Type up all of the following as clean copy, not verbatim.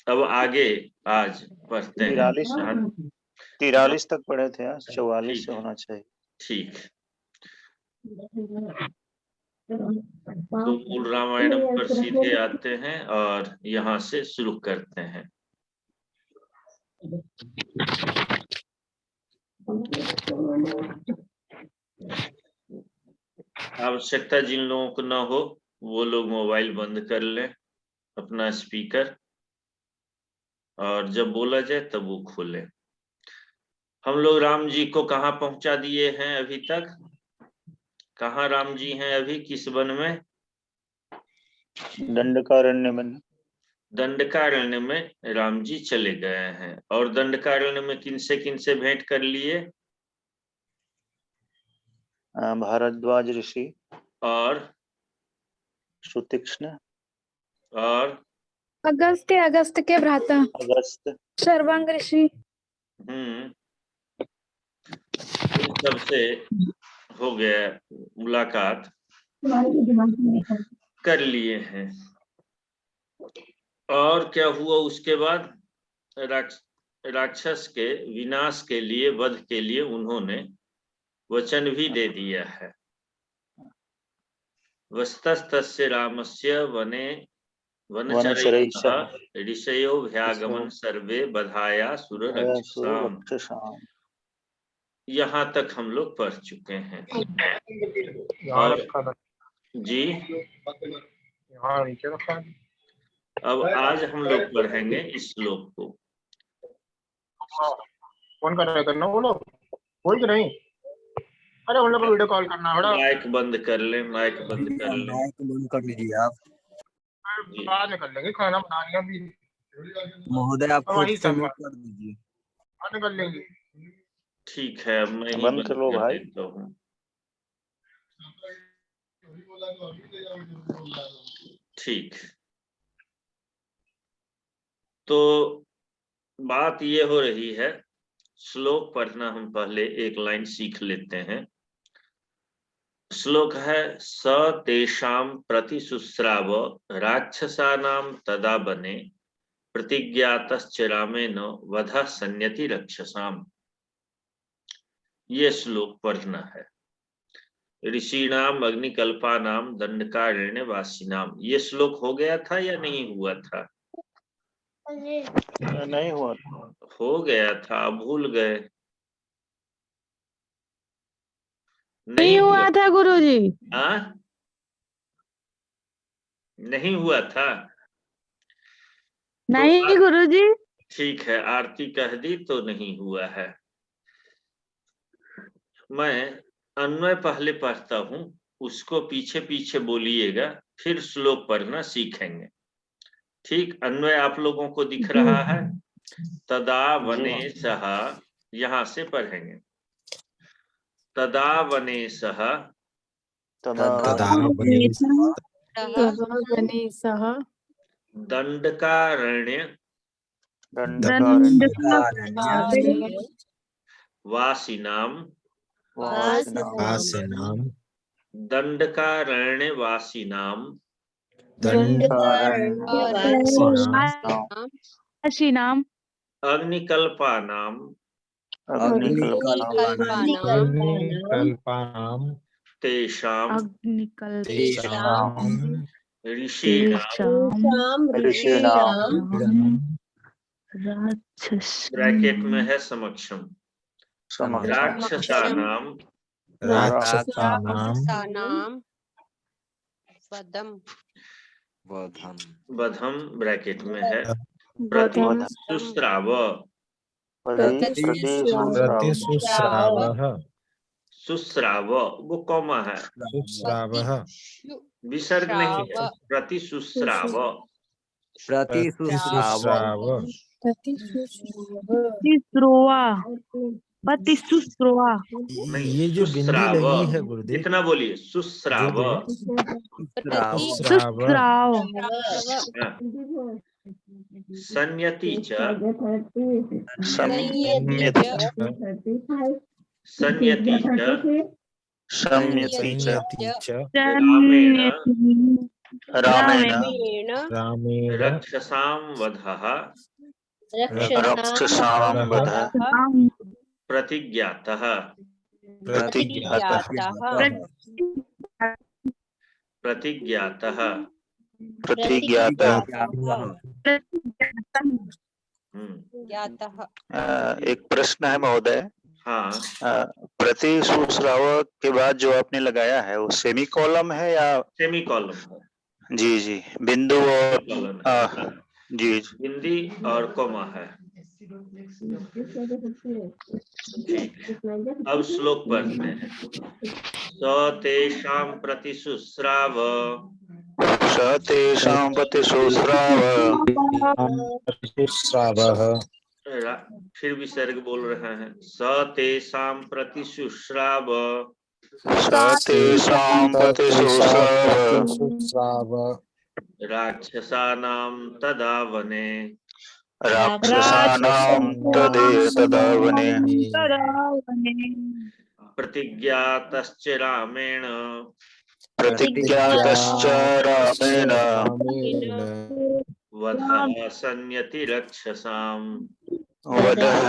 अब आगे आज पढ़ते हैं। 43 तक पढ़े थे, 44 ठीक से होना चाहिए। ठीक। तो मूल रामायणम पर सीधे आते हैं और यहाँ से शुरू करते हैं। आवश्यकता जिन लोगों को न हो वो लोग मोबाइल बंद कर लें, अपना स्पीकर, और जब बोला जाए तब वो खोलें। हम लोग राम जी को कहाँ पहुंचा दिए हैं अभी तक? कहाँ राम जी हैं अभी? किस वन में? दंडकारण्य में। दंडकारण्य में राम जी चले गए हैं। और दंडकारण्य में किनसे भेंट कर लिए? भारद्वाज ऋषि और सुतीक्ष्ण और अगस्त के भ्राता अगस्त सर्वांग ऋषि। इन सबसे हो गया मुलाकात, कर लिए हैं। और क्या हुआ उसके बाद? राक्षस के विनाश के लिए, वध के लिए उन्होंने वचन भी दे दिया है। वस्तस्तस्य रामस्य वने वनचरैः ऋषयो भ्यागमन सर्वे बधाया सुर रक्षसाम। यहाँ तक हम लोग पढ़ चुके हैं। और जी अब आज हम लोग पढ़ेंगे इस श्लोक को। फोन कर रहे थे ना वो लोग, बोल के नहीं। अरे उन लोग को वीडियो कॉल करना है। माइक बंद कर ले, माइक बंद कर ले। माइक बंद कर लीजिए आप। बाद में कर लेंगे, खाना बना लिया भी। महोदय आप खुद से म्यूट कर दीजिए। बाद कर लेंगे। ठीक है, मैं ही बंद कर लो भाई। देता हूँ। ठीक। तो बात ये हो रही है, श्लोक पढ़ना हम पहले एक लाइन सीख लेते हैं। श्लोक है स तेषां प्रतिशुश्राव राक्षसानां तदा बने प्रतिज्ञातश्च रामेण वधः संयति रक्षसाम। ये श्लोक पढ़ना है। ऋषिणाम अग्निकल्पानाम दंडकारण्य वासिनाम। ये श्लोक हो गया था या नहीं हुआ था? नहीं हुआ। हो गया था, भूल गए। नहीं हुआ था गुरुजी। नहीं हुआ था? नहीं तो गुरुजी। ठीक है, आरती कह दी तो नहीं हुआ है। मैं अन्वय पहले पढ़ता हूँ, उसको पीछे पीछे बोलिएगा, फिर श्लोक पढ़ना सीखेंगे। ठीक, अन्वय आप लोगों को दिख रहा है? तदा वने सह, यहाँ से पढ़ेंगे। तदा वने सह दंडकारण्य वासिनाम दंडकारण्य वासिनाम अग्निकल्पानाम तेषां ऋषीणाम ब्रैकेट में है समक्षम राक्षसानाम वधम ब्रैकेट में है प्रतिशुश्राव सुश्राव, वो कॉमा है, विसर्ग नहीं है। प्रतिशुश्राव ये जो बिंदी लगी है गुरुदेव, कितना बोलिए? सुश्राव। संयति च रामेण रामेण रामेण रक्षसां वधः रक्षसां वधः प्रतिज्ञातः प्रतिज्ञातः प्रतिज्ञातः प्रतिज्ञातः। एक प्रश्न है महोदय। हाँ, प्रति सुश्राव के बाद जो आपने लगाया है वो सेमी कॉलम है या? सेमी कॉलम है। जी जी, बिंदु और कॉलम है। जी बिंदी और कोमा है। ठीक है, अब श्लोक पढ़ते हैं। स तेषां प्रतिशुश्राव स तेषां प्रतिशुश्राव प्रतिश्रावः फिर विसर्ग बोल रहे हैं। स तेषां प्रतिशुश्राव स तेषां प्रतिशुश्राव प्रतिश्राव राक्षसानां तदा वने राक्षसानां तदा वने प्रतिज्ञातश्च रामेण प्रतिज्ञातश्च रामेण वधः संयतिरक्षसाम् वधः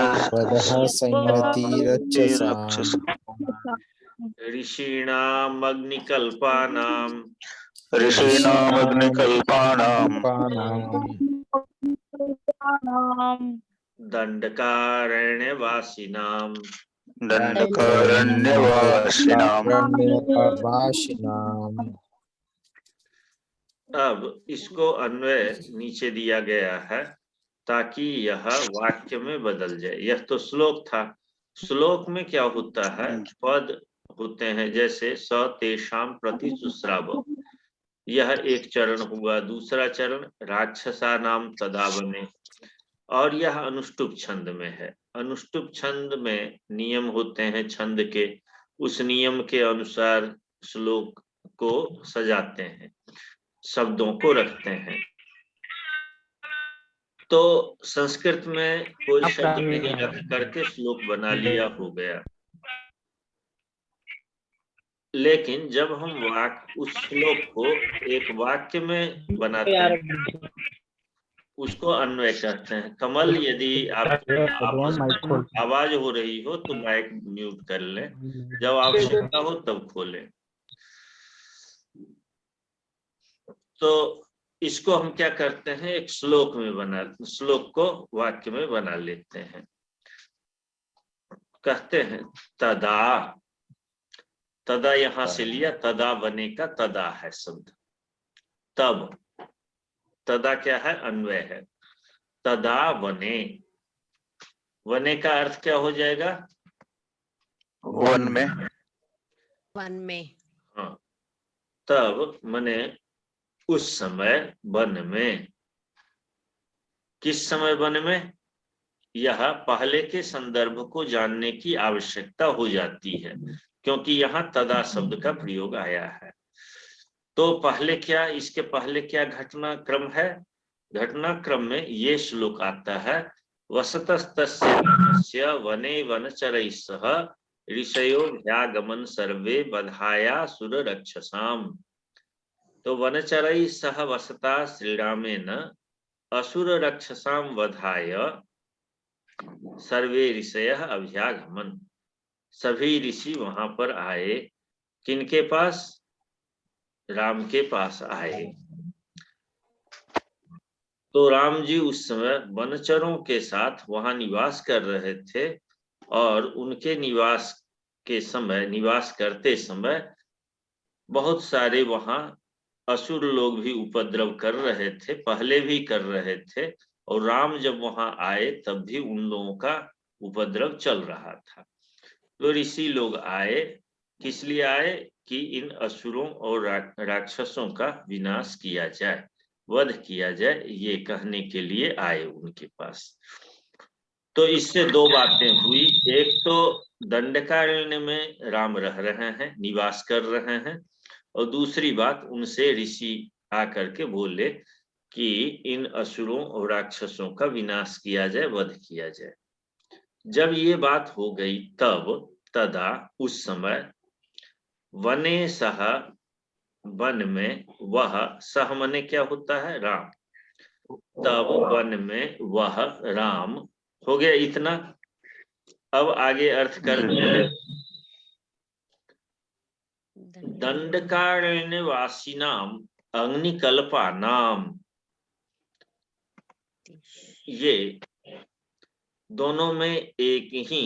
संयतिरक्षसाम् ऋषीणामग्निकल्पानां ऋषीणामग्निकल्पानां दण्डकारण्यवासिनां दण्डकारण्यवासिनां। अब इसको अन्वय नीचे दिया गया है ताकि यह वाक्य में बदल जाए। यह तो श्लोक था। श्लोक में क्या होता है, पद होते हैं जैसे स तेषां प्रतिशुश्राव, यह एक चरण हुआ। दूसरा चरण राक्षसानाम तदा वने, और यह अनुष्टुप छंद में है। अनुष्टुप छंद में नियम होते हैं छंद के, उस नियम के अनुसार श्लोक को सजाते हैं, शब्दों को रखते हैं। तो संस्कृत में कोई शब्द नहीं रख करके श्लोक बना लिया हो गया, लेकिन जब हम उस श्लोक को एक वाक्य में बनाते हैं उसको अन्वय कहते हैं। कमल, यदि आप आवाज हो रही हो तो माइक म्यूट कर लें, जब आवश्यकता हो तब खोलें। तो इसको हम क्या करते हैं, एक श्लोक को वाक्य में बना लेते हैं। कहते हैं तदा, तदा यहां से लिया, तदा वने का तदा है शब्द। तब, तदा क्या है, अन्वय है। तदा वने, वने का अर्थ क्या हो जाएगा, वन में। वन में। हाँ, तब मने उस समय, वन में। किस समय वन में, यह पहले के संदर्भ को जानने की आवश्यकता हो जाती है, क्योंकि यहाँ तदा शब्द का प्रयोग आया है। तो पहले क्या, इसके पहले क्या घटनाक्रम है, घटनाक्रम में ये श्लोक आता है। वसतस्तस्य वने वनचरैः सह ऋषयो ह्यागमन् सर्वे बधाया सुर रक्षसाम्। तो वनचरैः सह वसता श्रीरामेण असुर रक्षसां वधाय सर्वे ऋषयः अभ्यागमन्। सभी ऋषि वहां पर आए, किनके पास, राम के पास आए। तो राम जी उस समय वनचरों के साथ वहां निवास कर रहे थे, और उनके निवास के समय, निवास करते समय बहुत सारे वहां असुर लोग भी उपद्रव कर रहे थे, पहले भी कर रहे थे, और राम जब वहां आए तब भी उन लोगों का उपद्रव चल रहा था। तो ऋषि लोग आए, किस लिए आए, कि इन असुरों और राक्षसों का विनाश किया जाए, वध किया जाए, ये कहने के लिए आए उनके पास। तो इससे दो बातें हुई। एक तो दंडकारण्य में राम रह रहे हैं, निवास कर रहे हैं, और दूसरी बात उनसे ऋषि आकर के बोले कि इन असुरों और राक्षसों का विनाश किया जाए, वध किया जाए। जब ये बात हो गई तब तदा, उस समय, वने सह, वन में वह, सह मने क्या होता है, राम, तब वन में वह राम, हो गया इतना। अब आगे अर्थ करते हैं। दंडकारण्यवासिनाम अग्निकल्पानाम, ये दोनों में एक ही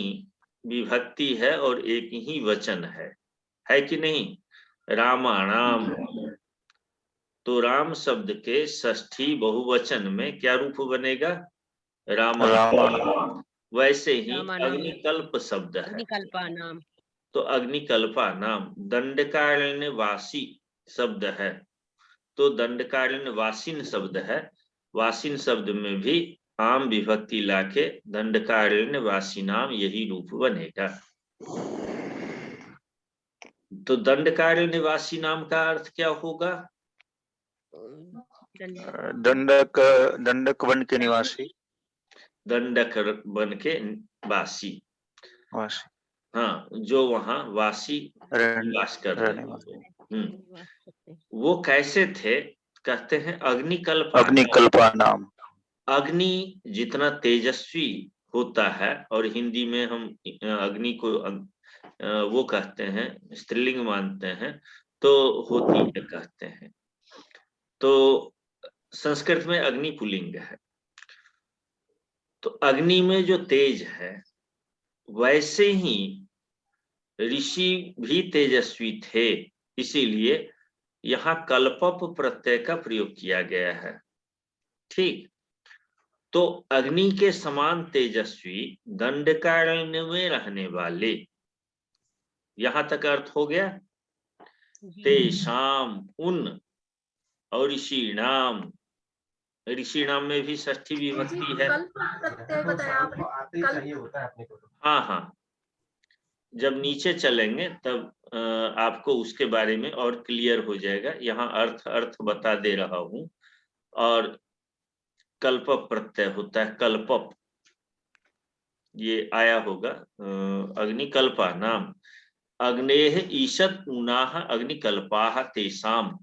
विभक्ति है और एक ही वचन है कि नहीं, रामाणाम। तो राम शब्द के षष्ठी बहुवचन में क्या रूप बनेगा, रामा। वैसे ही अग्निकल्प शब्द है, अग्निकल्पानाम। तो अग्निकल्पा नाम दंडकारण्यवासी शब्द है, तो दंडकारण्यवासिन शब्द है, वासिन शब्द में भी आम विभक्ति लाके दंडकारण्यवासी नाम यही रूप बनेगा। तो दंडकारण्यवासी नाम का अर्थ क्या होगा, दंडक, दंडक वन के निवासी, दंडक वन के वासी, वासी, हाँ, जो वहां वासी निवास कर रहे थे। वो कैसे थे, कहते हैं अग्निकल्प। अग्निकल्पा नाम। अग्नि जितना तेजस्वी होता है, और हिंदी में हम अग्नि को वो कहते हैं, स्त्रीलिंग मानते हैं, तो होती है कहते हैं, तो संस्कृत में अग्नि पुल्लिंग है। तो अग्नि में जो तेज है, वैसे ही ऋषि भी तेजस्वी थे, इसीलिए यहाँ कल्पप प्रत्यय का प्रयोग किया गया है। ठीक, तो अग्नि के समान तेजस्वी दंडकारण्य में रहने वाले, यहां तक अर्थ हो गया। तेषाम उन, और ऋषिणाम, ऋषिणाम में भी षष्ठी विभक्ति है। हाँ हाँ, जब नीचे चलेंगे तब आपको उसके बारे में और क्लियर हो जाएगा। यहाँ अर्थ बता दे रहा हूं। और कल्पप प्रत्यय होता है, कल्पप, ये आया होगा अग्निकल्पा नाम, अग्नेह ईशत ऊनाह अग्निकल्पाः तेषाम।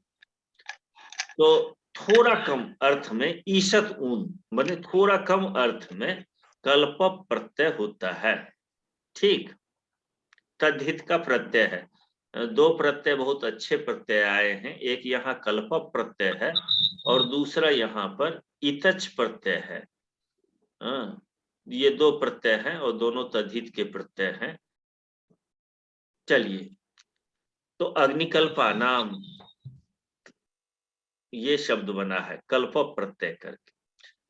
तो थोड़ा कम अर्थ में ईशत ऊन माने थोड़ा कम अर्थ में कल्पप प्रत्यय होता है। ठीक, तद्धित का प्रत्यय है। दो प्रत्यय बहुत अच्छे प्रत्यय आए हैं, एक यहाँ कल्पप प्रत्यय है और दूसरा यहाँ पर इतच प्रत्यय है। ये दो प्रत्यय हैं और दोनों तद्धित के प्रत्यय हैं। चलिए, तो अग्निकल्पा नाम ये शब्द बना है कल्पप प्रत्यय करके,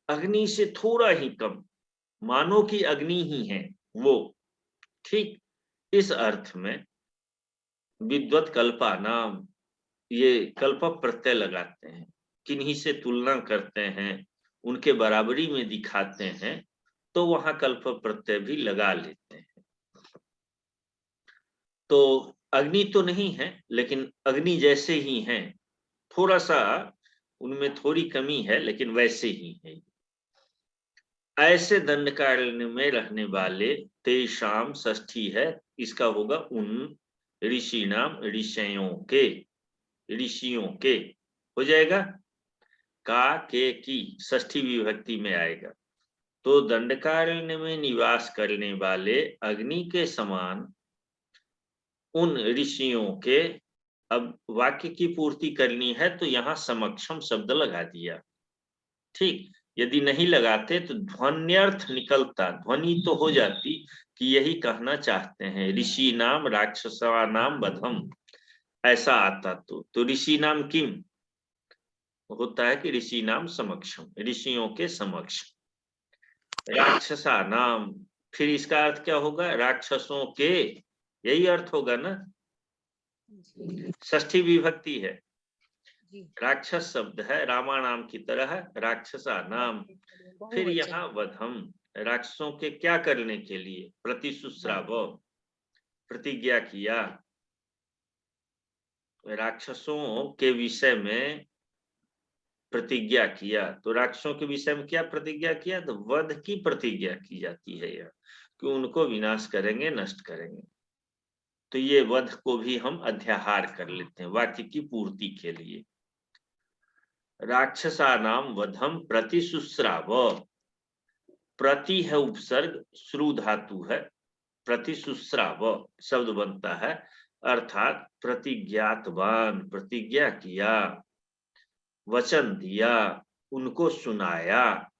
अग्नि से थोड़ा ही कम, मानो कि अग्नि ही है वो। ठीक, इस अर्थ में विद्वत कल्पा नाम, ये कल्पप प्रत्यय लगाते हैं, किन्हीं से तुलना करते हैं, उनके बराबरी में दिखाते हैं, तो वहां कल्पप प्रत्यय भी लगा लेते हैं। तो अग्नि तो नहीं है, लेकिन अग्नि जैसे ही हैं, थोड़ा सा उनमें थोड़ी कमी है, लेकिन वैसे ही है। ऐसे दंडकारण्य में रहने वाले तेषाम षष्ठी है, इसका होगा उन ऋषिणाम, ऋषियों के, ऋषियों के हो जाएगा। का के की षष्ठी विभक्ति में आएगा। तो दंडकारण्य में निवास करने वाले अग्नि के समान उन ऋषियों के, अब वाक्य की पूर्ति करनी है तो यहाँ समक्षम शब्द लगा दिया। ठीक, यदि नहीं लगाते तो ध्वन्यर्थ निकलता, ध्वनि तो हो जाती कि यही कहना चाहते हैं ऋषि नाम राक्षसा नाम बधम, ऐसा आता। तो ऋषि नाम किम होता है कि ऋषि नाम समक्षम, ऋषियों के समक्ष। राक्षसा नाम, फिर इसका अर्थ क्या होगा, राक्षसों के, यही अर्थ होगा ना, षष्ठी विभक्ति है, राक्षस शब्द है, रामा नाम की तरह राक्षसा नाम। फिर यहाँ वधम, राक्षसों के क्या करने के लिए, प्रतिशुश्राव, प्रतिज्ञा किया, राक्षसों के विषय में प्रतिज्ञा किया। तो राक्षसों के विषय में क्या प्रतिज्ञा किया, तो वध की प्रतिज्ञा की जाती है यह, कि उनको विनाश करेंगे, नष्ट करेंगे। तो ये वध को भी हम अध्याहार कर लेते हैं वाक्य की पूर्ति के लिए। राक्षसानाम वधम प्रतिशुश्राव, प्रति है उपसर्ग, श्रु धातु है, प्रतिशुश्राव शब्द बनता है, अर्थात प्रतिज्ञातवान, प्रतिज्ञा किया, वचन दिया, उनको सुनाया,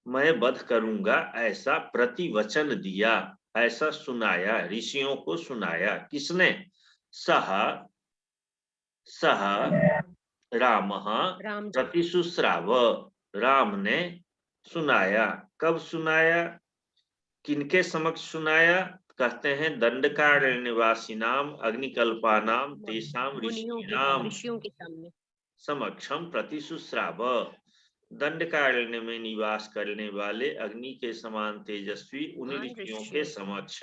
मैं वध करूंगा ऐसा प्रतिवचन दिया, ऐसा सुनाया, ऋषियों को सुनाया। किसने? सह राम राम जी। प्रतिशुश्राव, राम ने सुनाया। कब सुनाया? किनके समक्ष सुनाया? कहते हैं दंडकारण्य निवासिनाम अग्निकल्पानाम तेषाम ऋषिणाम ऋषियों के सामने समक्षम प्रतिशुश्राव, दंडकारण्य में निवास करने वाले अग्नि के समान तेजस्वी उन ऋषियों के समक्ष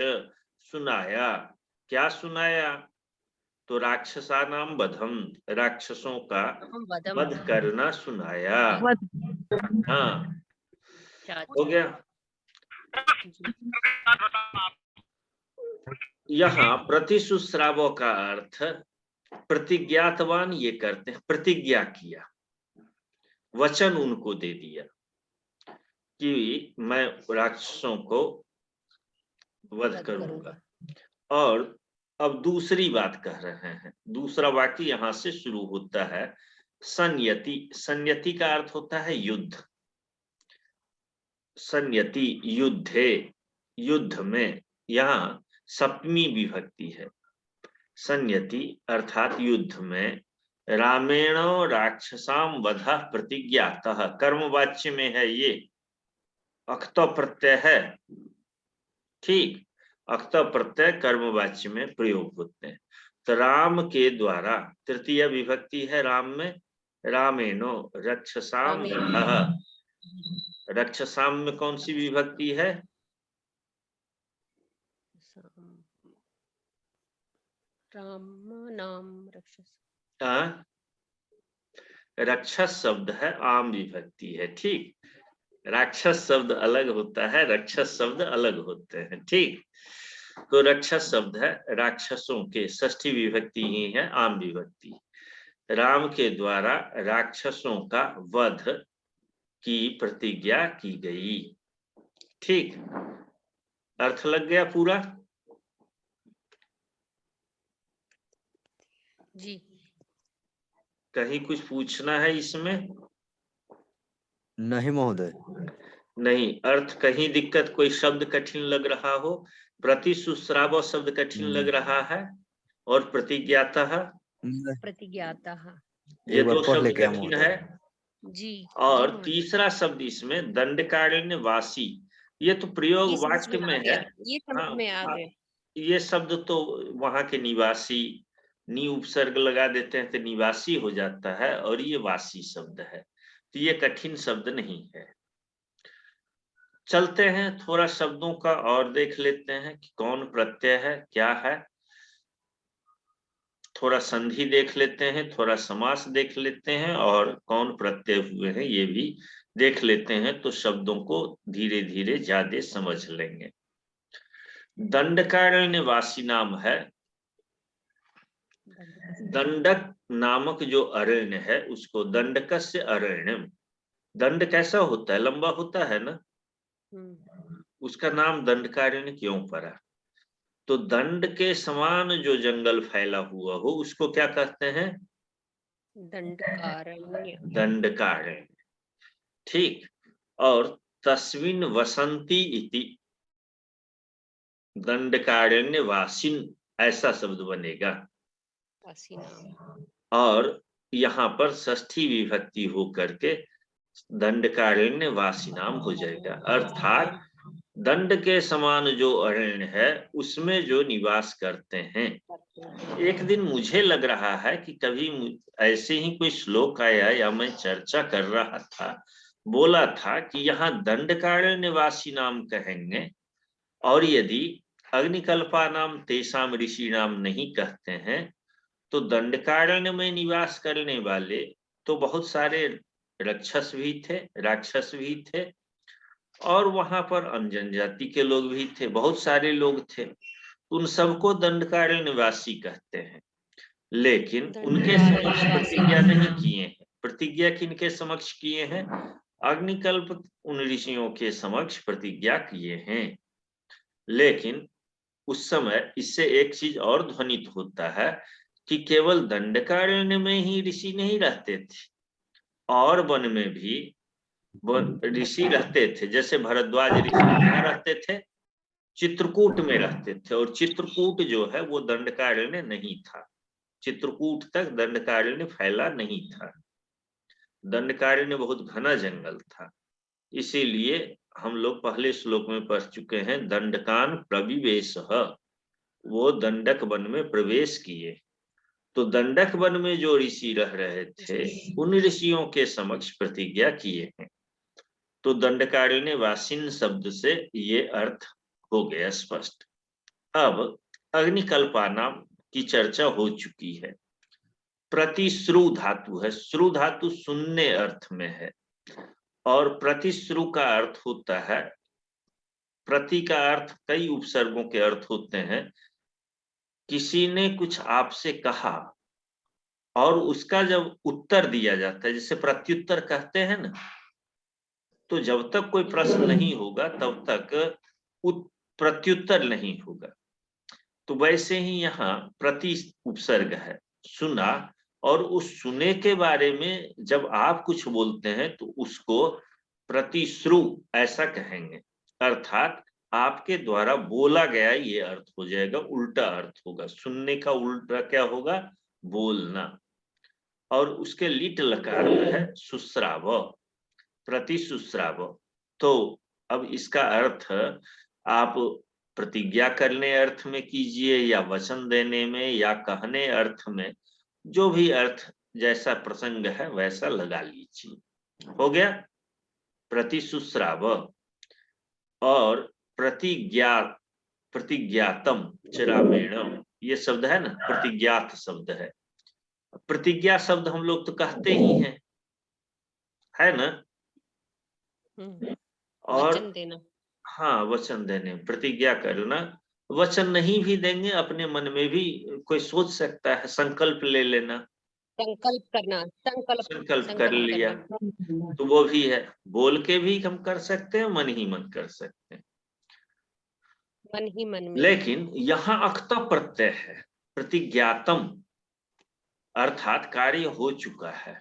सुनाया। क्या सुनाया? तो राक्षसानाम वधम, राक्षसों का वध करना सुनाया। हाँ, हो गया। यहाँ प्रतिशुश्राव का अर्थ प्रतिज्ञातवान ये करते हैं, प्रतिज्ञा किया, वचन उनको दे दिया कि मैं राक्षसों को वध करूंगा। और अब दूसरी बात कह रहे हैं, दूसरा वाक्य यहां से शुरू होता है संयति। संयति का अर्थ होता है युद्ध। संयति युद्धे, युद्ध में, यहाँ सप्तमी विभक्ति है। संयति अर्थात युद्ध में रामेण राक्षसाम वध प्रतिज्ञातः, कर्मवाच्य में है ये, अक्त प्रत्यय है। ठीक, अक्त प्रत्यय कर्मवाच्य में प्रयोग होते हैं। तो राम के द्वारा, तृतीय विभक्ति है राम में, रामेणो रक्षसाम वधः। रक्षसाम में कौन सी विभक्ति है? राम नाम रक्षस। रक्षस शब्द है, आम विभक्ति है। ठीक, राक्षस शब्द अलग होता है, रक्षस शब्द अलग होते हैं। ठीक, तो रक्षस शब्द है राक्षसों के, षष्ठी विभक्ति ही है, आम विभक्ति। राम के द्वारा राक्षसों का वध की प्रतिज्ञा की गई। ठीक, अर्थ लग गया पूरा? जी। कहीं कुछ पूछना है इसमें? नहीं महोदय। नहीं। अर्थ कहीं दिक्कत, कोई शब्द कठिन लग रहा हो? प्रतिशुश्राव शब्द कठिन लग रहा है, और प्रतिज्ञातः, ये दो शब्द कठिन है जी। और तीसरा शब्द इसमें दंडकारण्य वासी, ये तो प्रयोग वाक्य में है। ये समझ में आ गया। ये शब्द तो वहां के निवासी, नी उपसर्ग लगा देते हैं तो निवासी हो जाता है, और ये वासी शब्द है, तो ये कठिन शब्द नहीं है। चलते हैं थोड़ा शब्दों का और देख लेते हैं कि कौन प्रत्यय है, क्या है। थोड़ा संधि देख लेते हैं, थोड़ा समास देख लेते हैं, और कौन प्रत्यय हुए हैं ये भी देख लेते हैं, तो शब्दों को धीरे धीरे ज्यादा समझ लेंगे। दंडकारण्य वासी नाम है, दंडक नामक जो अरण्य है उसको दंडकस्य अरण्यम। दंड कैसा होता है? लंबा होता है ना, उसका नाम दंडकारण्य क्यों पड़ा? तो दंड के समान जो जंगल फैला हुआ हो उसको क्या कहते हैं? दंडकारण्य। दंडकारण्य। ठीक, और तस्मिन वसंती इति दंडकारण्य वासिन, ऐसा शब्द बनेगा। और यहाँ पर षष्ठी विभक्ति हो करके दंडकारण्य वासिनाम हो जाएगा। अर्थात दंड के समान जो अरण्य है उसमें जो निवास करते हैं। एक दिन मुझे लग रहा है कि कभी ऐसे ही कोई श्लोक आया या मैं चर्चा कर रहा था, बोला था कि यहाँ दंडकारण्य वासी नाम कहेंगे, और यदि अग्निकल्पा नाम तेषाम ऋषि नाम नहीं कहते हैं तो दंडकारण्य में निवास करने वाले तो बहुत सारे राक्षस भी थे, राक्षस भी थे, और वहां पर अन्य जनजाति के लोग भी थे, बहुत सारे लोग थे। उन सबको दंडकारण्यवासी कहते हैं, लेकिन उनके समक्ष प्रतिज्ञा नहीं किए हैं। प्रतिज्ञा किनके समक्ष किए हैं? अग्निकल्प उन ऋषियों के समक्ष प्रतिज्ञा किए हैं। लेकिन उस समय इससे एक चीज और ध्वनित होता है कि केवल दंडकारण्य में ही ऋषि नहीं रहते थे, और वन में भी ऋषि रहते थे। जैसे भरद्वाज ऋषि कहाँ रहते थे? चित्रकूट में रहते थे, और चित्रकूट जो है वो दंडकारण्य नहीं था। चित्रकूट तक दंडकारण्य फैला नहीं था। दंडकारण्य बहुत घना जंगल था। इसीलिए हम लोग पहले श्लोक में पढ़ चुके हैं, दंडकान प्रविवेशः, वो दंडक वन में प्रवेश किए। तो दंडक वन में जो ऋषि रह रहे थे उन ऋषियों के समक्ष प्रतिज्ञा किए हैं। तो दंडकारण्य वासिन शब्द से ये अर्थ हो गया स्पष्ट। अब अग्निकल्पानाम की चर्चा हो चुकी है। प्रतिश्रु धातु है, श्रु धातु सुनने अर्थ में है, और प्रतिश्रु का अर्थ होता है, प्रति का अर्थ कई उपसर्गों के अर्थ होते हैं। किसी ने कुछ आपसे कहा और उसका जब उत्तर दिया जाता है, जैसे प्रत्युत्तर कहते हैं ना, तो जब तक कोई प्रश्न नहीं होगा तब तक प्रत्युत्तर नहीं होगा। तो वैसे ही यहाँ प्रति उपसर्ग है, सुना, और उस सुने के बारे में जब आप कुछ बोलते हैं तो उसको प्रतिश्रु ऐसा कहेंगे, अर्थात आपके द्वारा बोला गया ये अर्थ हो जाएगा, उल्टा अर्थ होगा। सुनने का उल्टा क्या होगा? बोलना। और उसके लिट लकार है सुश्राव, प्रतिशुश्राव। तो अब इसका अर्थ आप प्रतिज्ञा करने अर्थ में कीजिए, या वचन देने में, या कहने अर्थ में, जो भी अर्थ जैसा प्रसंग है वैसा लगा लीजिए। हो गया प्रतिशुश्राव। और प्रतिज्ञातम चिरामेण, ये शब्द है ना, प्रतिज्ञात शब्द है। प्रतिज्ञा शब्द हम लोग तो कहते ही हैं, है ना? और वचन देना। हाँ, वचन देने, प्रतिज्ञा करना। वचन नहीं भी देंगे, अपने मन में भी कोई सोच सकता है, संकल्प ले लेना, संकल्प करना, संकल्प कर लिया, तो वो भी है। बोल के भी हम कर सकते हैं, मन ही मन कर सकते हैं, मन ही मन में। लेकिन यहाँ अक्ता प्रत्यय है, प्रतिज्ञातम, अर्थात कार्य हो चुका है।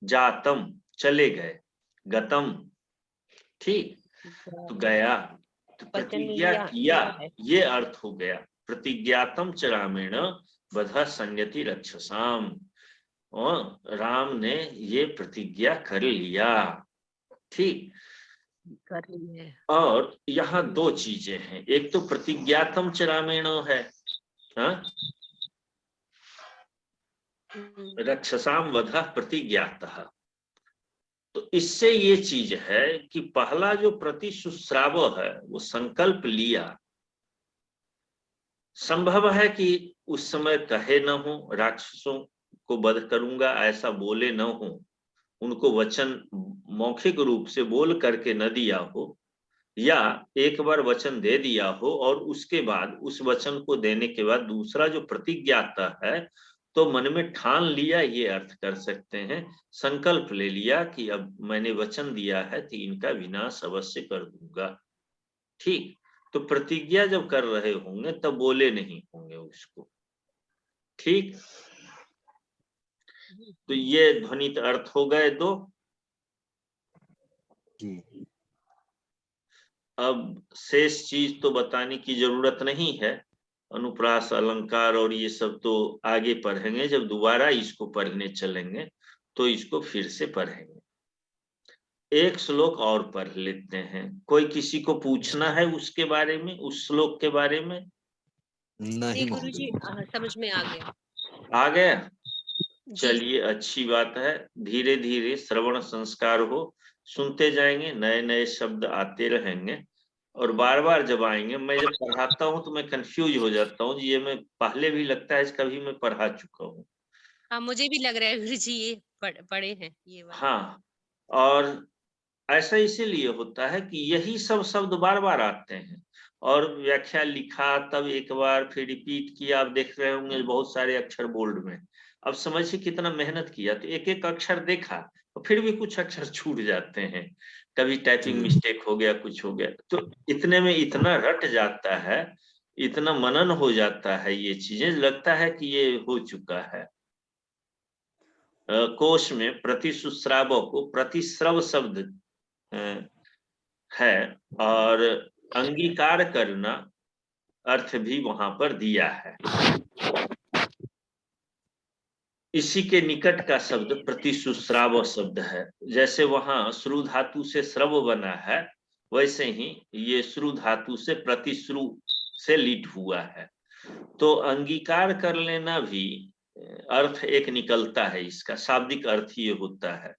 जातम, चले गए। गतम, ठीक, तो गया। तो प्रतिज्ञा किया, ये अर्थ हो गया। प्रतिज्ञातम च रामेण बधा संयति रक्षसाम, और राम ने ये प्रतिज्ञा कर लिया, ठीक। कर लिया। और यहाँ दो चीजें हैं, एक तो प्रतिज्ञातम च रामेण है, हाँ? रक्षसाम वधा प्रतिज्ञातः। तो इससे ये चीज है कि पहला जो प्रतिशुश्राव है वो संकल्प लिया। संभव है कि उस समय कहे न हो, राक्षसों को वध करूंगा ऐसा बोले न हो, उनको वचन मौखिक रूप से बोल करके न दिया हो, या एक बार वचन दे दिया हो और उसके बाद उस वचन को देने के बाद दूसरा जो प्रतिज्ञाता है तो मन में ठान लिया, ये अर्थ कर सकते हैं। संकल्प ले लिया कि अब मैंने वचन दिया है तो इनका विनाश अवश्य कर दूंगा, ठीक। तो प्रतिज्ञा जब कर रहे होंगे तब बोले नहीं होंगे उसको, ठीक। तो ये ध्वनित अर्थ हो गए दो। अब शेष चीज तो बताने की जरूरत नहीं है, अनुप्रास, अलंकार और ये सब तो आगे पढ़ेंगे, जब दोबारा इसको पढ़ने चलेंगे तो इसको फिर से पढ़ेंगे। एक श्लोक और पढ़ लेते हैं। कोई किसी को पूछना है उसके बारे में, उस श्लोक के बारे में? नहीं गुरुजी, समझ में आ गया। आ गया? चलिए, अच्छी बात है। धीरे धीरे श्रवण संस्कार हो, सुनते जाएंगे, नए नए शब्द आते रहेंगे, और बार बार जब आएंगे, मैं जब पढ़ाता हूँ तो मैं कंफ्यूज हो जाता हूँ, ये मैं पहले भी लगता है कभी मैं पढ़ा चुका हूँ। हाँ, मुझे भी लग रहा है गुरुजी ये पढ़े हैं ये वाला। हाँ, और ऐसा इसीलिए होता है कि यही सब शब्द बार बार आते हैं और व्याख्या लिखा, तब एक बार फिर रिपीट किया। आप देख रहे होंगे बहुत सारे अक्षर बोल्ड में। अब समझिए कितना मेहनत किया, तो एक एक अक्षर देखा तो फिर भी कुछ अक्षर छूट जाते हैं, कभी टाइपिंग मिस्टेक हो गया, कुछ हो गया, तो इतने में इतना रट जाता है, इतना मनन हो जाता है, ये चीजें लगता है कि ये हो चुका है। कोश में प्रतिसुश्राव को प्रतिश्रव शब्द है और अंगीकार करना अर्थ भी वहां पर दिया है। इसी के निकट का शब्द प्रतिसुश्राव शब्द है। जैसे वहां श्रु धातु से श्रव बना है, वैसे ही ये श्रु धातु से प्रतिश्रु से लीट हुआ है। तो अंगीकार कर लेना भी अर्थ एक निकलता है, इसका शाब्दिक अर्थ ये होता है।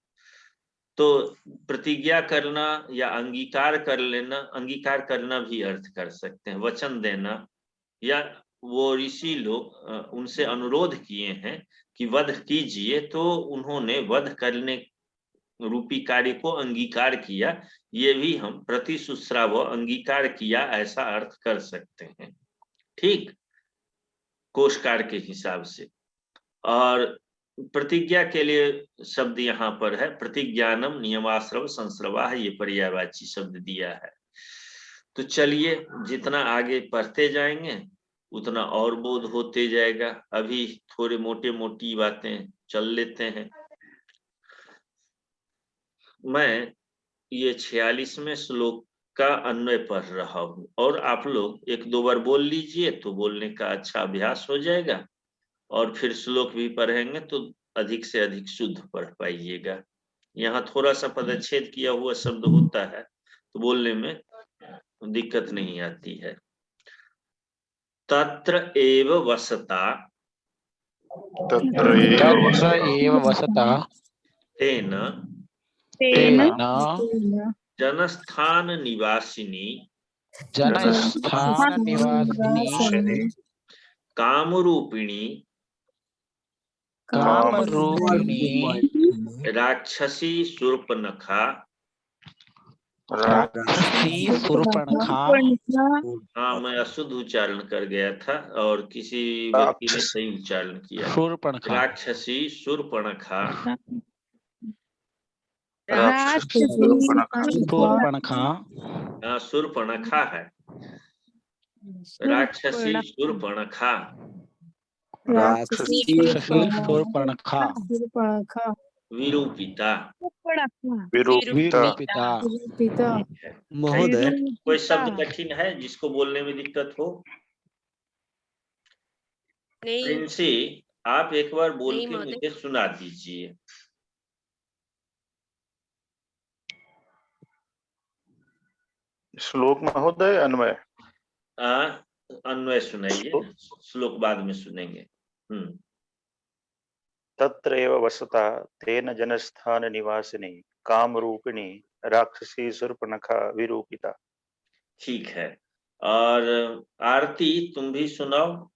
तो प्रतिज्ञा करना या अंगीकार कर लेना, अंगीकार करना भी अर्थ कर सकते हैं, वचन देना, या वो ऋषि लोग उनसे अनुरोध किए हैं कि वध कीजिए, तो उन्होंने वध करने रूपी कार्य को अंगीकार किया, ये भी हम प्रतिसुश्राव अंगीकार किया ऐसा अर्थ कर सकते हैं। ठीक, कोशकार के हिसाब से। और प्रतिज्ञा के लिए शब्द यहाँ पर है प्रतिज्ञानम नियमाश्रव संश्रवाह, ये पर्यायवाची शब्द दिया है। तो चलिए जितना आगे पढ़ते जाएंगे उतना और बोध होते जाएगा। अभी थोड़े मोटे मोटी बातें चल लेते हैं। मैं ये 46वें श्लोक का अन्वय पढ़ रहा हूं और आप लोग एक दो बार बोल लीजिए तो बोलने का अच्छा अभ्यास हो जाएगा, और फिर श्लोक भी पढ़ेंगे तो अधिक से अधिक शुद्ध पढ़ पाइएगा। यहाँ थोड़ा सा पदच्छेद किया हुआ शब्द होता है तो बोलने में दिक्कत नहीं आती है। तत्र एव वसता, तत्र एव वसता तेन तेन जनस्थान निवासिनी जनस्थान निवासिनी कामरूपिणी कामरूपिणी राक्षसी शूर्पणखा। राक्षसी शूर्पणखा। हाँ, मैं अशुद्ध उच्चारण कर गया था और किसी व्यक्ति ने सही उच्चारण किया। शूर्पणखा, राक्षसी शूर्पणखा। शूर्पणखा, हाँ, शूर्पणखा है, राक्षसी शूर्पणखा। शूर्पणखा, विरूपिता। विरूपिता। महोदय कोई शब्द कठिन है जिसको बोलने में दिक्कत हो? नहीं, प्रिंसी, आप एक बार बोल नहीं के महोदय। मुझे सुना दीजिए। श्लोक महोदय अन्वय। अन्वय सुनाइए, श्लोक बाद में सुनेंगे। तत्र एव वसता तेन जनस्थान निवासिनी कामरूपिणी राक्षसी शूर्पणखा विरूपिता। ठीक है, और आरती तुम भी सुनाओ।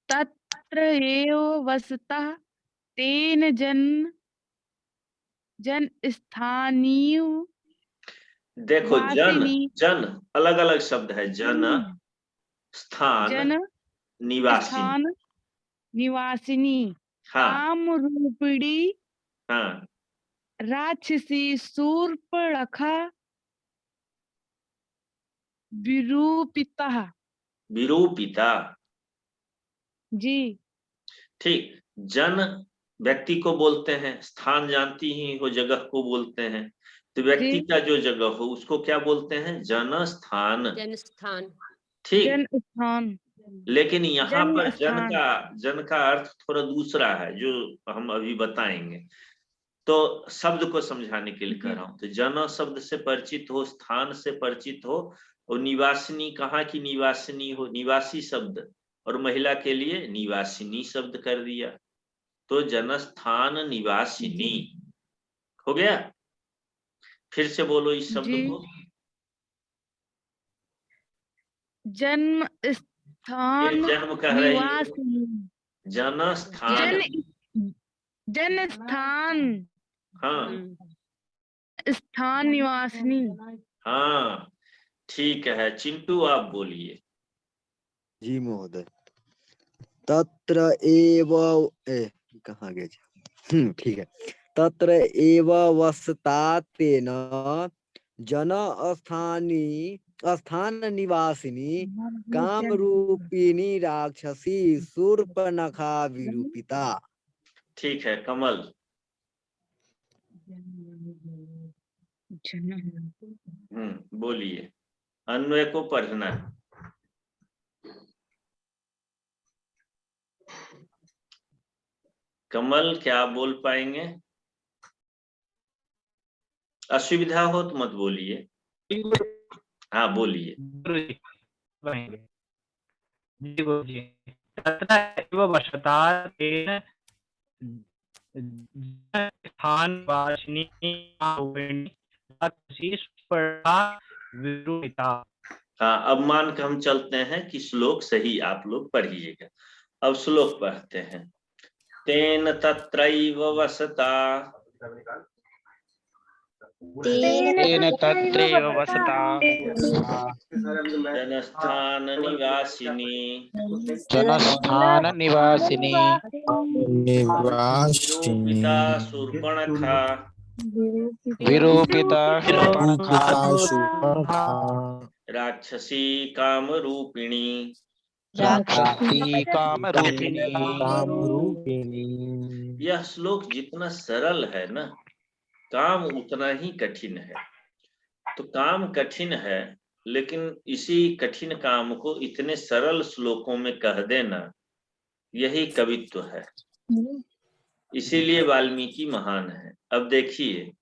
तत्र एव वसता तेन जन स्थानीय। देखो, जन अलग अलग शब्द है। जन स्थान निवासिनी हाँ कामरूपिणी हाँ राक्षसी शूर्पणखा विरूपिता। विरूपिता। जी ठीक, जन व्यक्ति को बोलते हैं, स्थान जानती ही हो, जगह को बोलते हैं। तो व्यक्ति का जो जगह हो उसको क्या बोलते हैं? जनस्थान। जनस्थान, ठीक, जनस्थान। लेकिन यहाँ पर जनस्थान। जन का अर्थ थोड़ा दूसरा है जो हम अभी बताएंगे। तो शब्द को समझाने के लिए कह रहा हूं। तो जन शब्द से परिचित हो, स्थान से परिचित हो, और निवासिनी कहाँ की निवासिनी हो, निवासी शब्द, और महिला के लिए निवासिनी शब्द कर दिया। तो जनस्थान निवासिनी हो गया। फिर से बोलो इस शब्द को। जन्म स्थान जन्म कह रही है, जनस्थान। जनस्थान। जनस्थान। हाँ, स्थान निवासिनी। हाँ ठीक है, चिंटू आप बोलिए। जी महोदय। तत्र एव कहाँ गए जी? ठीक है। तत्र एव वसता तेन जन स्थान निवासिनी काम रूपिणी राक्षसी शूर्पणखा विरूपिता। ठीक है, कमल। बोलिए, अन्वय को पढ़ना है। कमल क्या आप बोल पाएंगे? असुविधा हो तो मत बोलिए। हाँ बोलिए। जी बोलिए। तथा एव वसता तेन स्थानवासिनी विरूपिता। हाँ, अब मान के हम चलते हैं कि श्लोक सही आप लोग पढ़िएगा। अब श्लोक पढ़ते हैं। तेन तत्रैव वसता तेन तत्रैव वसता जनस्थान निवासिनी जनस्थान निवासिनी विरूपिता शूर्पणखा विरूपिता शूर्पणखा राक्षसी कामरूपिणी। राक्षसी कामरूपिणी। यह श्लोक जितना सरल है ना, काम उतना ही कठिन है। तो काम कठिन है, लेकिन इसी कठिन काम को इतने सरल श्लोकों में कह देना, यही कवित्व है। इसीलिए वाल्मीकि महान है। अब देखिए,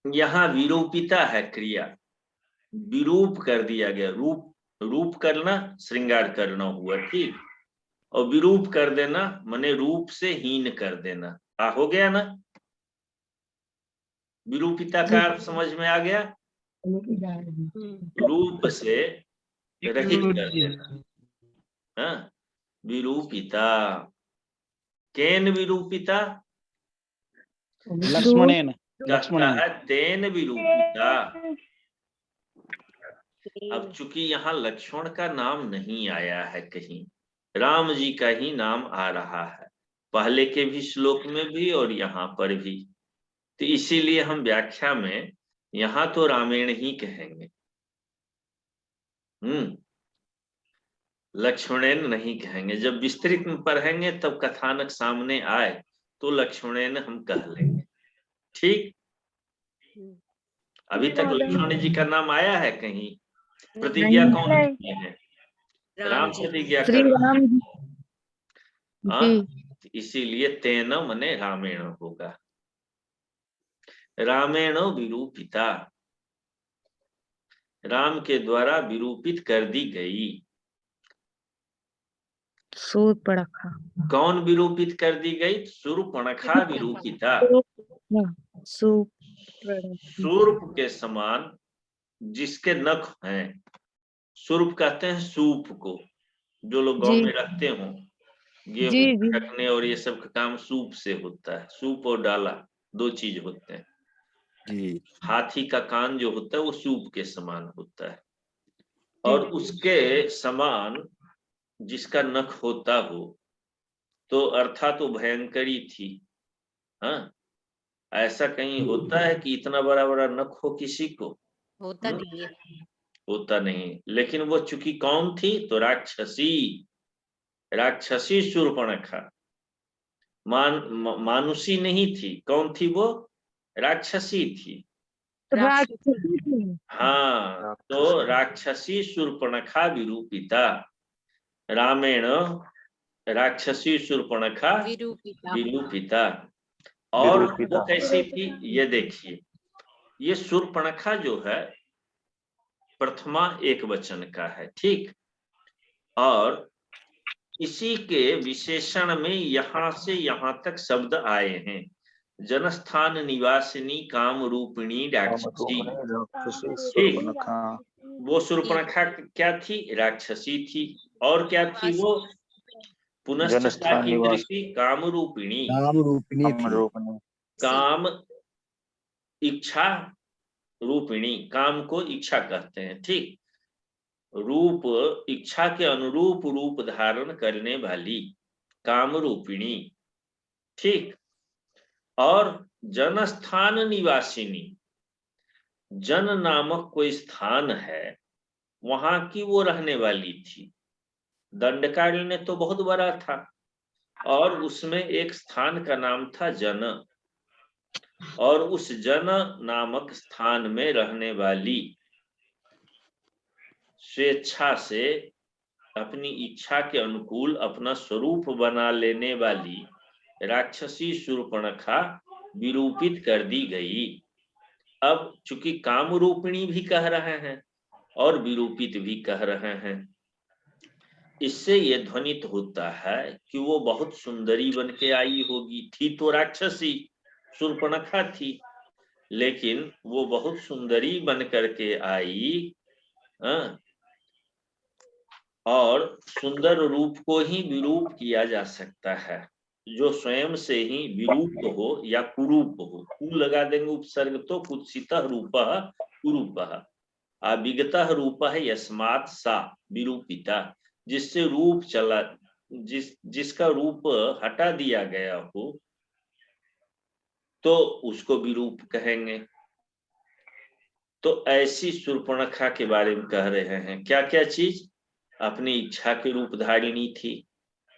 यहाँ विरूपिता है क्रिया, विरूप कर दिया गया। रूप, रूप करना श्रृंगार करना हुआ, ठीक। और विरूप कर देना माने रूप से हीन कर देना। हो गया ना? विरूपिता का अर्थ समझ में आ गया? रूप से रहित कर देना। हाँ, विरूपिता। केन विरूपिता? लक्ष्मणेन कहता है तेन विरूपिता। अब चूंकि यहाँ लक्ष्मण का नाम नहीं आया है कहीं, राम जी का ही नाम आ रहा है, पहले के भी श्लोक में भी और यहाँ पर भी। तो इसीलिए हम व्याख्या में यहाँ तो रामेण ही कहेंगे, लक्ष्मणेन नहीं कहेंगे। जब विस्तृत में पढ़ेंगे तब कथानक सामने आए तो लक्ष्मणेन हम कह लेंगे, ठीक। अभी तक लक्ष्मण जी का नाम आया है कहीं? प्रतिज्ञा कौन किए हैं? राम प्रतिज्ञा श्री कर रहे राम हैं। जी। हाँ, इसीलिए तेन मने रामेण होगा। रामेण विरूपिता, राम के द्वारा विरूपित कर दी गई। शूर्पणखा। कौन विरूपित कर दी गई? शूर्पणखा विरूपिता। शूर्प के समान जिसके नख हैं, शूर्प कहते हैं सूप को, जो लोग गांव में रखते हो, गेहूं रखने और ये सब का काम सूप से होता है। सूप और डाला दो चीज होते हैं। जी। हाथी का कान जो होता है वो सूप के समान होता है, और उसके समान जिसका नख होता हो तो अर्थात वो भयंकरी थी। हाँ, ऐसा कहीं होता है कि इतना बड़ा बड़ा नख हो किसी को? होता नहीं है। होता नहीं। लेकिन वो चूंकि कौन थी? तो राक्षसी, राक्षसी शूर्पणखा। मानुषी नहीं थी। कौन थी वो? राक्षसी थी। हाँ, तो राक्षसी शूर्पणखा विरूपिता। रामेण राक्षसी शूर्पणखा विरूपिता। और वो कैसी थी ये देखिए। ये शूर्पणखा जो है प्रथमा एक वचन का है, ठीक। और इसी के विशेषण में यहां से यहां तक शब्द आए हैं। जनस्थान निवासिनी काम रूपिणी राक्षसी, ठीक। वो शूर्पणखा क्या थी? राक्षसी थी। और क्या थी वो? पुनश्च कीदृशी? काम रूपिणी। काम रूपिणी थी। काम इच्छा रूपिणी, काम को इच्छा कहते हैं, ठीक। रूप इच्छा के अनुरूप रूप धारण करने वाली काम रूपिणी, ठीक। और जनस्थान निवासिनी, जन नामक कोई स्थान है वहां की वो रहने वाली थी। दंडकारण्य तो बहुत बड़ा था और उसमें एक स्थान का नाम था जन, और उस जन नामक स्थान में रहने वाली, स्वेच्छा से अपनी इच्छा के अनुकूल अपना स्वरूप बना लेने वाली राक्षसी शूर्पणखा विरूपित कर दी गई। अब चूंकि काम रूपिणी भी कह रहे हैं और विरूपित भी कह रहे हैं, इससे ये ध्वनित होता है कि वो बहुत सुंदरी बन के आई होगी। थी तो राक्षसी, शूर्पणखा थी, लेकिन वो बहुत सुंदरी बन करके आई। और सुंदर रूप को ही विरूप किया जा सकता है, जो स्वयं से ही विरूप हो या कुरूप हो। कु लगा देंगे उपसर्ग तो कुत्सितः रूपः कुरूपः, अविगतः रूपः यस्मात् सा विरूपिता, जिससे रूप चला, जिसका रूप हटा दिया गया हो तो उसको विरूप कहेंगे। तो ऐसी शूर्पणखा के बारे में कह रहे हैं। क्या क्या चीज? अपनी इच्छा के रूप धारिणी थी,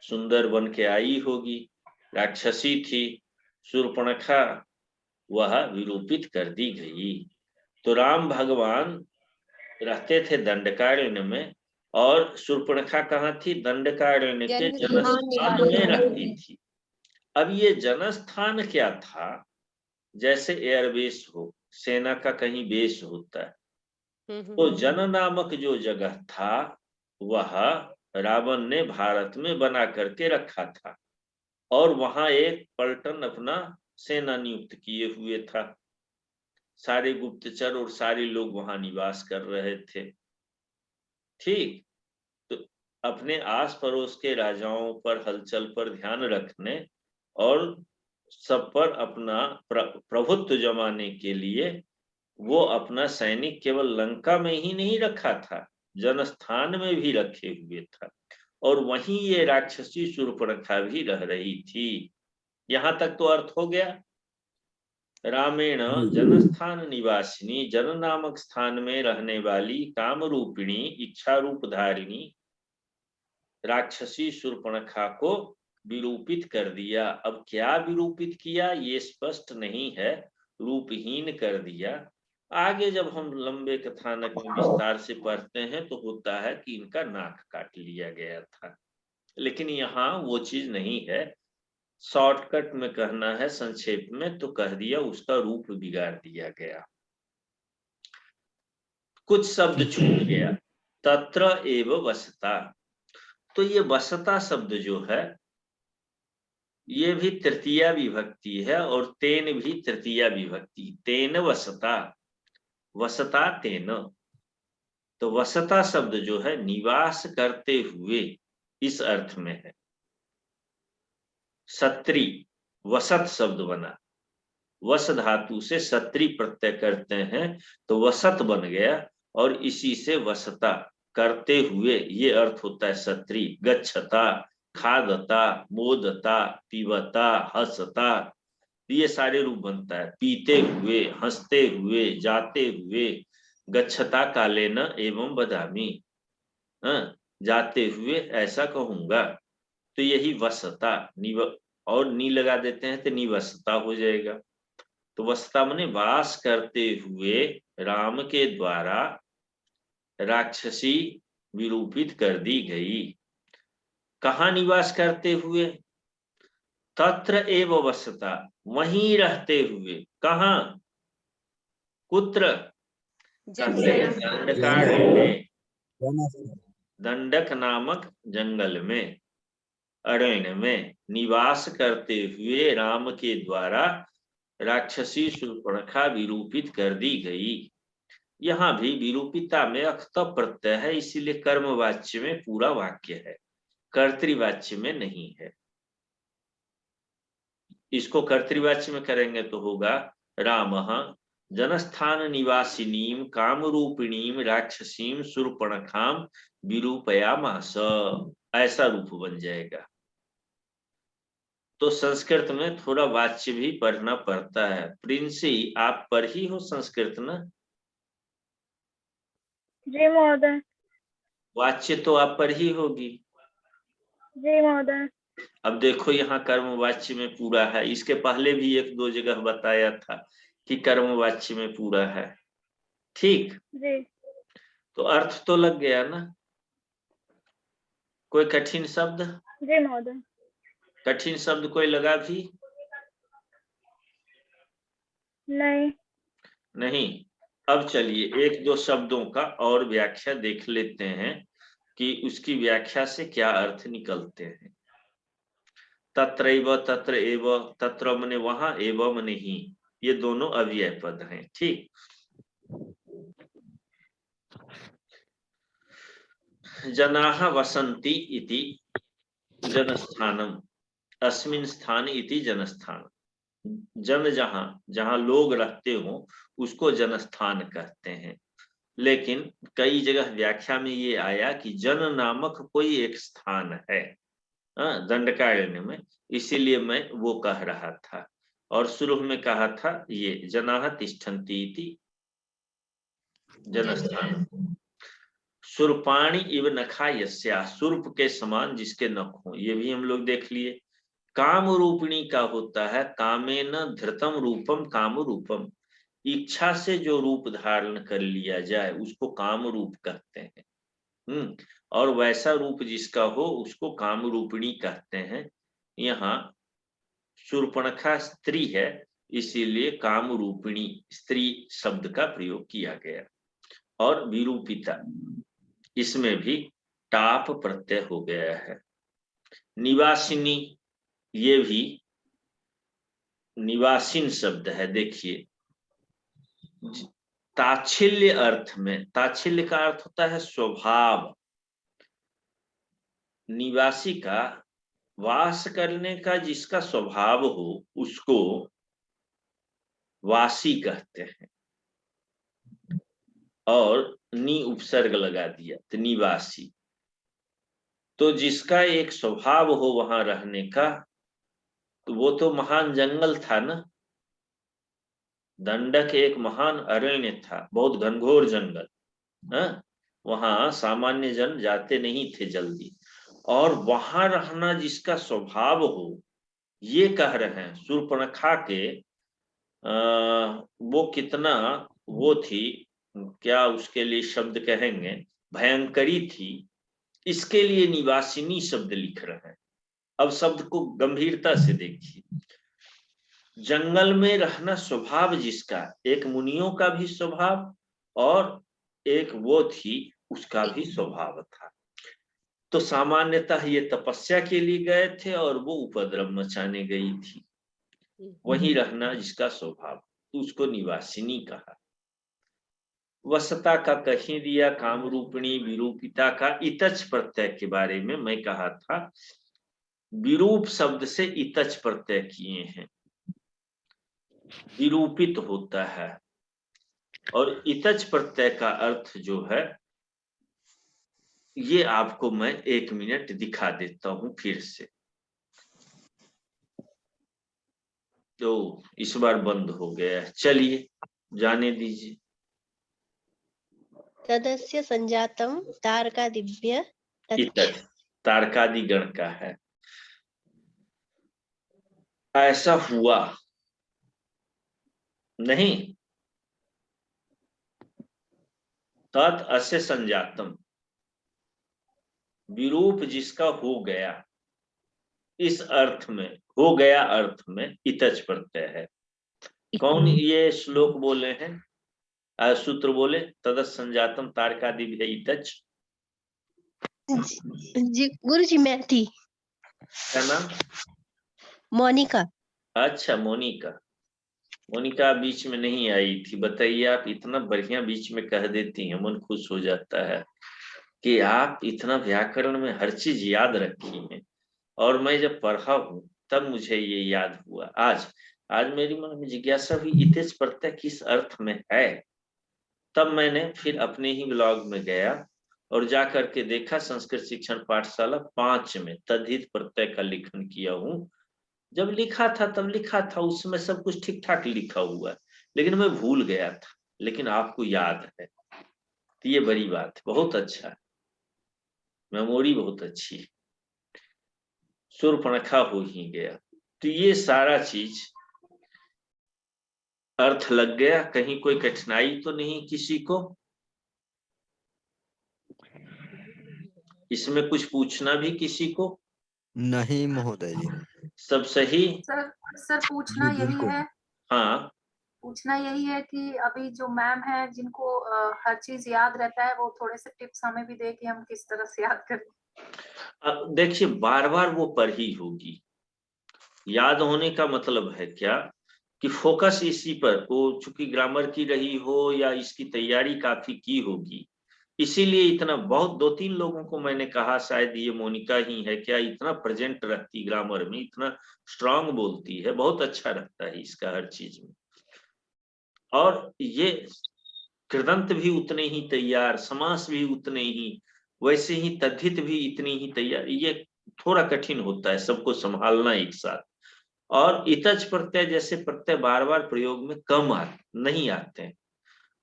सुंदर बन के आई होगी, राक्षसी थी शूर्पणखा, वह विरूपित कर दी गई। तो राम भगवान रहते थे दंडकारण्य में, और शूर्पणखा कहाँ थी? दंडकारण्य के जनस्थान में रहती थी। अब ये जनस्थान क्या था? जैसे एयरबेस हो, सेना का कहीं बेस होता है, तो जन नामक जो जगह था वह रावण ने भारत में बना करके रखा था, और वहां एक पलटन अपना सेना नियुक्त किए हुए था। सारे गुप्तचर और सारे लोग वहां निवास कर रहे थे, ठीक। तो अपने आस पड़ोस के राजाओं पर, हलचल पर ध्यान रखने और सब पर अपना प्रभुत्व जमाने के लिए वो अपना सैनिक केवल लंका में ही नहीं रखा था, जनस्थान में भी रखे हुए था। और वहीं ये राक्षसी शूर्पणखा भी रह रही थी। यहां तक तो अर्थ हो गया। रामेण जनस्थान निवासिनी, जन नामक स्थान में रहने वाली काम रूपिणी, इच्छा रूप धारिणी राक्षसी शूर्पणखा को विरूपित कर दिया। अब क्या विरूपित किया ये स्पष्ट नहीं है, रूपहीन कर दिया। आगे जब हम लंबे कथानक में विस्तार से पढ़ते हैं तो होता है कि इनका नाक काट लिया गया था, लेकिन यहाँ वो चीज नहीं है। शॉर्टकट में कहना है, संक्षेप में तो कह दिया, उसका रूप बिगाड़ दिया गया, कुछ शब्द छूट गया। तत्र एव वसता, तो ये वसता शब्द जो है ये भी तृतीया विभक्ति है, और तेन भी तृतीया विभक्ति। तेन वसता, वसता तेन। तो वसता शब्द जो है निवास करते हुए, इस अर्थ में है। सत्री, वसत शब्द बना, वस धातु से सत्री प्रत्यय करते हैं तो वसत बन गया, और इसी से वसता करते हुए ये अर्थ होता है सत्री। गच्छता, खादता, मोदता, पीवता, हंसता, ये सारे रूप बनता है। पीते हुए, हंसते हुए, जाते हुए। गच्छता कालेन एवं बदामी, जाते हुए ऐसा कहूंगा, तो यही वसता। और नी लगा देते हैं तो निवसता हो जाएगा। तो वसता माने वास करते हुए राम के द्वारा राक्षसी विरूपित कर दी गई। कहाँ निवास करते हुए? तत्र एव वसता, वहीं रहते हुए। कहाँ? कुत्र? दंडक नामक जंगल में, अरण्य में निवास करते हुए राम के द्वारा राक्षसी शूर्पणखा विरूपित कर दी गई। यहां भी विरूपिता में अक्त प्रत्यय है, इसीलिए कर्मवाच्य में पूरा वाक्य है, कर्तृवाच्य में नहीं है। इसको कर्तृवाच्य में करेंगे तो होगा रामः जनस्थान निवासिनीम कामरूपिणीम राक्षसीम शूर्पणखाम विरूपयामास, ऐसा रूप बन जाएगा। तो संस्कृत में थोड़ा वाच्य भी पढ़ना पड़ता है। प्रिंसी, आप पढ़ी हो संस्कृत ना? जी महोदय। वाच्य तो आप पढ़ी होगी। जी महोदय। अब देखो यहाँ कर्म वाच्य में पूरा है, इसके पहले भी एक दो जगह बताया था कि कर्म वाच्य में पूरा है। ठीक, जी तो अर्थ तो लग गया ना? कोई कठिन शब्द? जी महोदय। कठिन शब्द कोई लगा भी? नहीं। नहीं। अब चलिए एक दो शब्दों का और व्याख्या देख लेते हैं कि उसकी व्याख्या से क्या अर्थ निकलते हैं। तत्रैव, तत्र एव, तत्र मने वहां, एव मने ही, ये दोनों अव्यय पद हैं। ठीक, जनाः वसन्ति इति जनस्थानम, अस्मिन् स्थान इति जनस्थान। जन जहां जहां लोग रहते हो उसको जनस्थान कहते हैं। लेकिन कई जगह व्याख्या में ये आया कि जन नामक कोई एक स्थान है दंडकारण्य में, इसीलिए मैं वो कह रहा था। और शुरू में कहा था ये जनाः तिष्ठन्ति इति जनस्थान। सुरपाणी इव नखा यस्या, सुर्प के समान जिसके नख हो, ये भी हम लोग देख लिए। काम रूपिणी का होता है कामेन धृतम रूपम काम रूपम, इच्छा से जो रूप धारण कर लिया जाए उसको काम रूप कहते हैं। और वैसा रूप जिसका हो उसको काम रूपिणी कहते हैं। यहाँ शूर्पणखा स्त्री है, इसीलिए काम रूपिणी स्त्री शब्द का प्रयोग किया गया। और विरूपिता, इसमें भी टाप प्रत्यय हो गया है। निवासिनी, ये भी निवासिन शब्द है। देखिए ताच्छिल्य अर्थ में, ताच्छिल्य का अर्थ होता है स्वभाव। निवासी का वास करने का जिसका स्वभाव हो उसको वासी कहते हैं। और नी उपसर्ग लगा दिया तो निवासी। तो जिसका एक स्वभाव हो वहां रहने का, तो वो तो महान जंगल था ना। दंडक एक महान अरण्य था, बहुत घनघोर जंगल। वहां सामान्य जन जाते नहीं थे जल्दी। और वहां रहना जिसका स्वभाव हो, ये कह रहे हैं शूर्पणखा के वो कितना वो थी, क्या उसके लिए शब्द कहेंगे, भयंकरी थी, इसके लिए निवासिनी शब्द लिख रहे हैं। अब शब्द को गंभीरता से देखिए। जंगल में रहना स्वभाव जिसका, एक मुनियों का भी स्वभाव और एक वो थी उसका भी स्वभाव था। तो सामान्यतः ये तपस्या के लिए गए थे और वो उपद्रव मचाने गई थी। वही रहना जिसका स्वभाव, तो उसको निवासिनी कहा। वसता का कहीं दिया, काम रूपिणी, विरूपिता का। इतच प्रत्यय के बारे में मैं कहा था, विरूप शब्द से इतच प्रत्यय किए हैं, विरूपित होता है। और इतच प्रत्यय का अर्थ जो है ये आपको मैं 1 मिनट दिखा देता हूं फिर से। तो इस बार बंद हो गया है, चलिए जाने दीजिए। तदस्य संजातम तारकादिभ्य इतच तारकादि गण का है। ऐसा हुआ नहीं, तत् अस्य संजातम, विरूप जिसका हो गया, इस अर्थ में हो गया अर्थ में इतच प्रत्यय है। कौन ये श्लोक बोले हैं, सूत्र बोले? तदस्य संजातम तारकादिभ्य इतच। जी गुरुजी, मैं थी। क्या नाम? मोनिका। अच्छा, मोनिका। मोनिका बीच में नहीं आई थी, बताइए। आप इतना बढ़िया बीच में कह देती हैं, मन खुश हो जाता है कि आप इतना व्याकरण में हर चीज याद रखी हैं। और मैं जब पढ़ा हूं तब मुझे ये याद हुआ। आज आज मेरी मन में जिज्ञासा हुई इतेच प्रत्यय किस अर्थ में है। तब मैंने फिर अपने ही ब्लॉग में गया और जा करके देखा संस्कृत शिक्षण पाठशाला 5 में तद्धित प्रत्यय का लिखन किया हूँ। जब लिखा था तब लिखा था, उसमें सब कुछ ठीक ठाक लिखा हुआ है, लेकिन मैं भूल गया था, लेकिन आपको याद है तो ये बड़ी बात है, बहुत अच्छा है, मेमोरी बहुत अच्छी है। शूर्पणखा हो ही गया, तो ये सारा चीज अर्थ लग गया। कहीं कोई कठिनाई तो नहीं किसी को? इसमें कुछ पूछना भी किसी को? नहीं महोदय जी। सब सही? सर पूछना जी, यही बिल्कुल। है, हाँ, पूछना यही है कि अभी जो मैम है जिनको हर चीज याद रहता है, वो थोड़े से टिप्स हमें भी दे कि हम किस तरह से याद करें। अब देखिए बार बार वो पढ़ी होगी, याद होने का मतलब है क्या कि फोकस इसी पर, वो चूंकि ग्रामर की रही हो या इसकी तैयारी काफी की होगी, इसीलिए इतना बहुत 2-3 लोगों को मैंने कहा, शायद ये मोनिका ही है क्या, इतना प्रेजेंट रहती ग्रामर में, इतना स्ट्रांग बोलती है, बहुत अच्छा रहता है इसका हर चीज में। और ये कृदंत भी उतने ही तैयार, समास भी उतने ही, वैसे ही तद्धित भी इतनी ही तैयार। ये थोड़ा कठिन होता है सबको संभालना एक साथ। और इतज प्रत्यय जैसे प्रत्यय बार बार प्रयोग में कम नहीं आते हैं,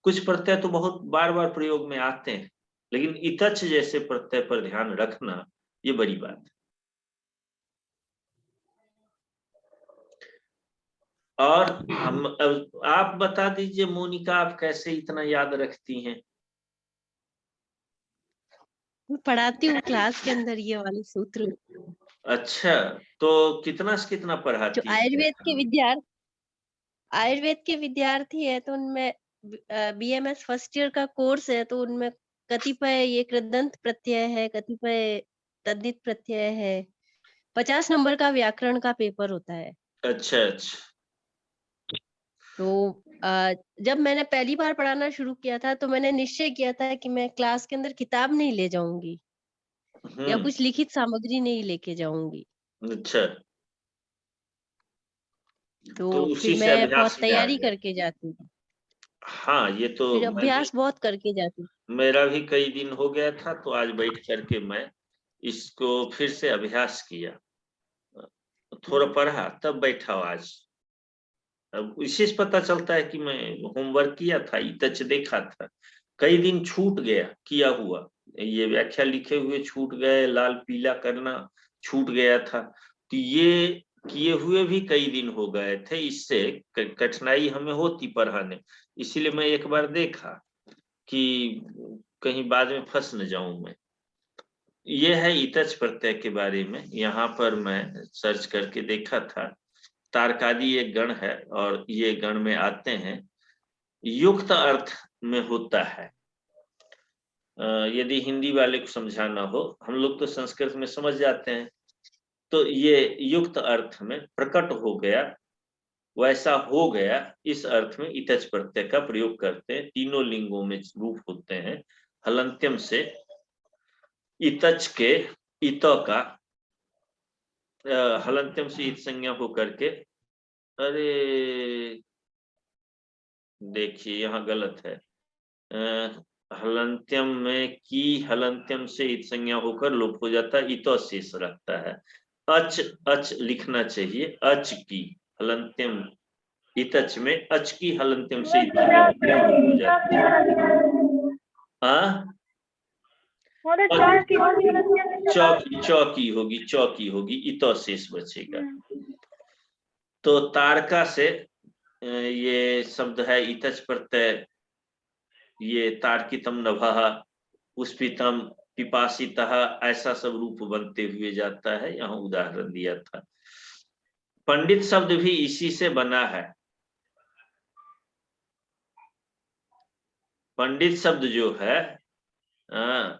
कुछ प्रत्यय तो बहुत बार बार प्रयोग में आते हैं, लेकिन इतच जैसे प्रत्यय पर ध्यान रखना ये बड़ी बात है। और हम आप बता दीजिए मोनिका, आप कैसे इतना याद रखती हैं? मैं पढ़ाती हूँ क्लास के अंदर ये वाले सूत्र। अच्छा, तो कितना से कितना जो पढ़ाती हैं? आयुर्वेद के विद्यार्थी है तो उनमें बीएमएस फर्स्ट ईयर का कोर्स है, तो उनमें कतिपय ये कृदंत प्रत्यय है, कतिपय तद्धित प्रत्यय है। 50 नंबर का व्याकरण का पेपर होता है। अच्छा अच्छा। तो जब मैंने पहली बार पढ़ाना शुरू किया था तो मैंने निश्चय किया था कि मैं क्लास के अंदर किताब नहीं ले जाऊंगी या कुछ लिखित सामग्री नहीं लेके जाऊंगी। अच्छा, तो तो फिर उसी से मैं बहुत अभ्यास में आ तैयारी गया। करके जाती थी, हाँ, ये तो फिर मैं भी, अभ्यास बहुत करके जाती थी। मेरा भी कई दिन हो गया था, तो आज बैठ करके मैं इसको फिर से अभ्यास किया, थोड़ा पढ़ा तब बैठा आज। अब इसी से पता चलता है कि मैं होमवर्क किया था, इतच देखा था, कई दिन छूट गया किया हुआ, ये व्याख्या लिखे हुए छूट गए, लाल पीला करना छूट गया था, तो ये किए हुए भी कई दिन हो गए थे, इससे कठिनाई हमें होती पढ़ाने, इसीलिए मैं एक बार देखा कि कहीं बाद में फंस न जाऊं मैं। ये है इतच प्रत्यय के बारे में, यहाँ पर मैं सर्च करके देखा था। तारकादी एक गण है और ये गण में आते हैं, युक्त अर्थ में होता है। यदि हिंदी वाले को समझाना हो, हम लोग तो संस्कृत में समझ जाते हैं, तो ये युक्त अर्थ में प्रकट हो गया, वैसा हो गया, इस अर्थ में इतच प्रत्यय का प्रयोग करते हैं। तीनों लिंगों में रूप होते हैं, हलंत्यम से इतच के इत का हलंत्यम से इत संज्ञा होकर के, अरे देखिए यहाँ गलत है, हलंत्यम में की हलंत्यम से इत संज्ञा होकर लोप हो जाता है, इतो शेष रहता है। अच अच लिखना चाहिए, अच की हलंत्यम इतच में अच की हलंत्यम से इत संज्ञा होकर लोप हो जाती है। हाँ, चौकी होगी, चौकी होगी, इतो शेष बचेगा। तो तारका से ये शब्द है इतच प्रत्यय, ये तार्कितम नभः, पुष्पितम, पिपासितः, ऐसा सब रूप बनते हुए जाता है। यहाँ उदाहरण दिया था। पंडित शब्द भी इसी से बना है। पंडित शब्द जो है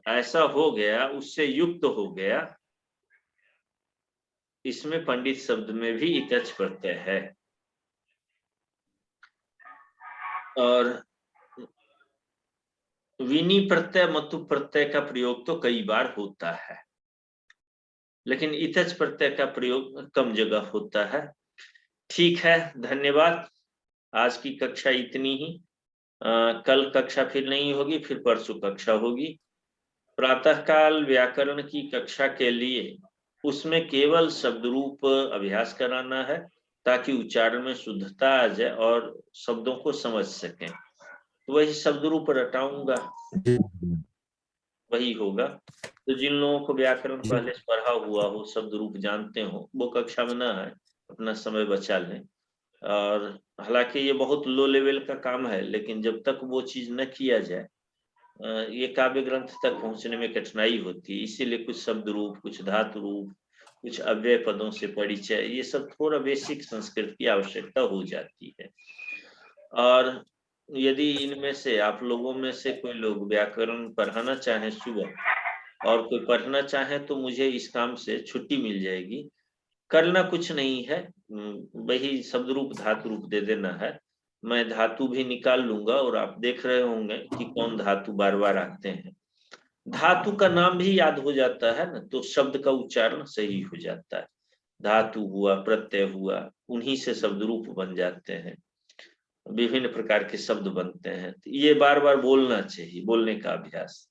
ऐसा हो गया, उससे युक्त हो गया, इसमें पंडित शब्द में भी इतच प्रत्यय है। और विनी प्रत्यय मतु प्रत्यय का प्रयोग तो कई बार होता है, लेकिन इतच प्रत्यय का प्रयोग कम जगह होता है। ठीक है, धन्यवाद। आज की कक्षा इतनी ही। कल कक्षा फिर नहीं होगी, फिर परसों कक्षा होगी। प्रातःकाल व्याकरण की कक्षा के लिए उसमें केवल शब्द रूप अभ्यास कराना है, ताकि उच्चारण में शुद्धता आ जाए और शब्दों को समझ सकें। तो वही शब्द रूप रटाऊंगा, वही होगा। तो जिन लोगों को व्याकरण पहले से पढ़ा हुआ हो, शब्द रूप जानते हो, वो कक्षा में ना है, अपना समय बचा लें। और हालांकि ये बहुत लो लेवल का काम है, लेकिन जब तक वो चीज न किया जाए, ये काव्य ग्रंथ तक पहुंचने में कठिनाई होती है। इसीलिए कुछ शब्द रूप, कुछ धातु रूप, कुछ अव्यय पदों से परिचय, ये सब थोड़ा बेसिक संस्कृत की आवश्यकता हो जाती है। और यदि इनमें से आप लोगों में से कोई लोग व्याकरण पढ़ाना चाहे सुबह और कोई पढ़ना चाहे, तो मुझे इस काम से छुट्टी मिल जाएगी। करना कुछ नहीं है, वही शब्द रूप धातु रूप दे देना है। मैं धातु भी निकाल लूंगा और आप देख रहे होंगे कि कौन धातु बार बार आते हैं। धातु का नाम भी याद हो जाता है ना, तो शब्द का उच्चारण सही हो जाता है। धातु हुआ, प्रत्यय हुआ, उन्हीं से शब्द रूप बन जाते हैं, विभिन्न प्रकार के शब्द बनते हैं। तो ये बार बार बोलना चाहिए, बोलने का अभ्यास।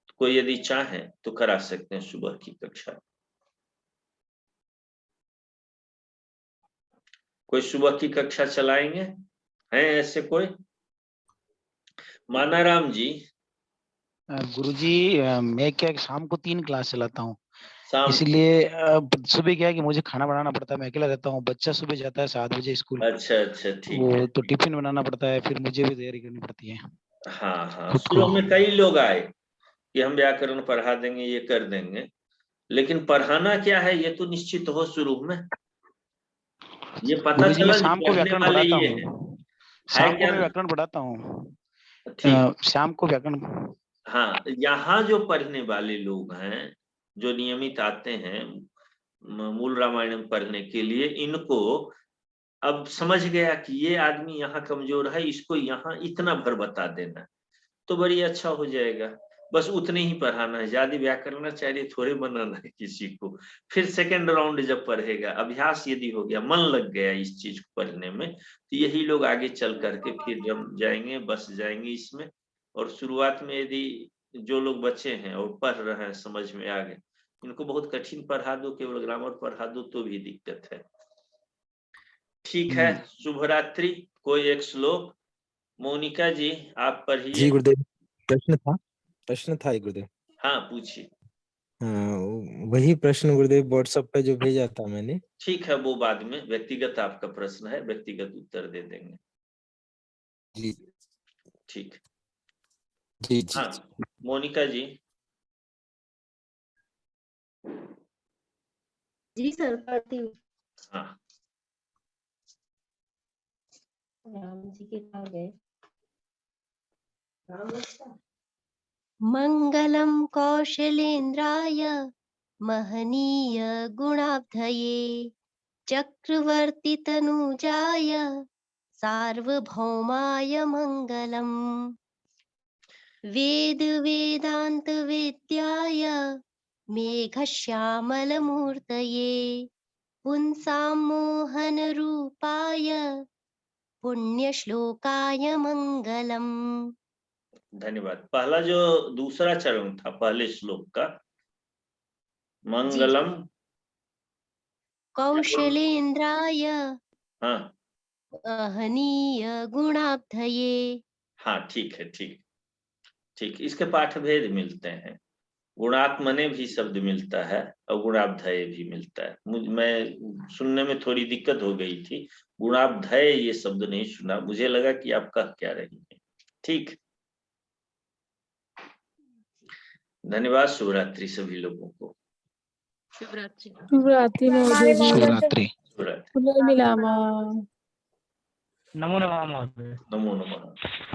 तो कोई यदि चाहे तो करा सकते हैं सुबह की कक्षा। कोई सुबह की कक्षा चलाएंगे? हैं ऐसे कोई? मानाराम जी। गुरुजी, मैं क्या शाम को 3 क्लास चलाता हूँ, शाम इसलिए सुबह क्या है कि मुझे खाना बनाना पड़ता है। मैं अकेला रहता हूँ, बच्चा सुबह जाता है 7 बजे स्कूल। अच्छा, ठीक वो है। तो टिफिन बनाना पड़ता है, फिर मुझे भी तैयारी करनी पड़ती है। हाँ, खुद शुरू को में कई लोग आए कि हम व्याकरण पढ़ा देंगे, ये कर देंगे, लेकिन पढ़ाना क्या है ये तो निश्चित हो शुरू में। ये पता गुरुजी, चला शाम को पढ़ने व्याकरण वाले पढ़ाता ये हूँ। है शाम को क्या मैं ना? व्याकरण पढ़ाता हूँ। ठीक। शाम को व्याकरण। हाँ, यहाँ जो पढ़ने वाले लोग हैं, जो नियमित आते हैं मूल रामायण पढ़ने के लिए, इनको अब समझ गया कि ये आदमी यहाँ कमजोर है, इसको यहाँ इतना भर बता देना, तो बड़ी अच्छा हो जाएगा। बस उतने ही पढ़ाना है, ज्यादा व्याकरणाचार्य थोड़े बनाना है किसी को। फिर सेकंड राउंड जब पढ़ेगा, अभ्यास यदि हो गया, मन लग गया इस चीज को पढ़ने में, तो यही लोग आगे चल करके फिर जम जाएंगे, बस जाएंगे इसमें। और शुरुआत में यदि जो लोग बच्चे हैं और पढ़ रहे हैं, समझ में आ गए, इनको बहुत कठिन पढ़ा दो, केवल ग्रामर पढ़ा दो तो भी दिक्कत है। ठीक है, शुभ रात्रि। कोई एक श्लोक, मोनिका जी आप पढ़िए। जी गुरुदेव, प्रश्न था गुरुदेव। हाँ, पूछिए। हाँ, वही प्रश्न गुरुदेव व्हाट्सएप पे जो भेजा था मैंने। ठीक है, वो बाद में व्यक्तिगत आपका प्रश्न है, व्यक्तिगत उत्तर दे देंगे। जी ठीक। जी जी। हाँ, मोनिका जी। जी सर, पढ़ती हूँ। हाँ, राम जी के कहाँ गए? मंगलम कौशलेन्द्राय महनीय गुणाब्धये चक्रवर्ती तनुजाय सार्वभौमाय मंगलम। वेद वेदांत विद्याय मेघश्यामल मूर्तये पुंसां मोहन रूपाय पुण्यश्लोकाय मंगलम। धन्यवाद। पहला जो दूसरा चरण था पहले श्लोक का, मंगलम कौशलेन्द्राय हाँ महनीय गुणाब्धये। हाँ, ठीक है, ठीक। इसके पाठ भेद मिलते हैं। गुणात्मने भी शब्द मिलता है और गुणाब्धय भी मिलता है। मैं सुनने में थोड़ी दिक्कत हो गई थी, गुणाब्धय ये शब्द नहीं सुना, मुझे लगा कि आप कह क्या रही हैं। ठीक, धन्यवाद। शुभरात्रि सभी लोगों को। शिवरात्रि। शिवरात्रि महोदय जी। शिवरात्रि। शुभरात्रि। पुनर्मिलामः। नमो नमः महोदय। नमो नमः।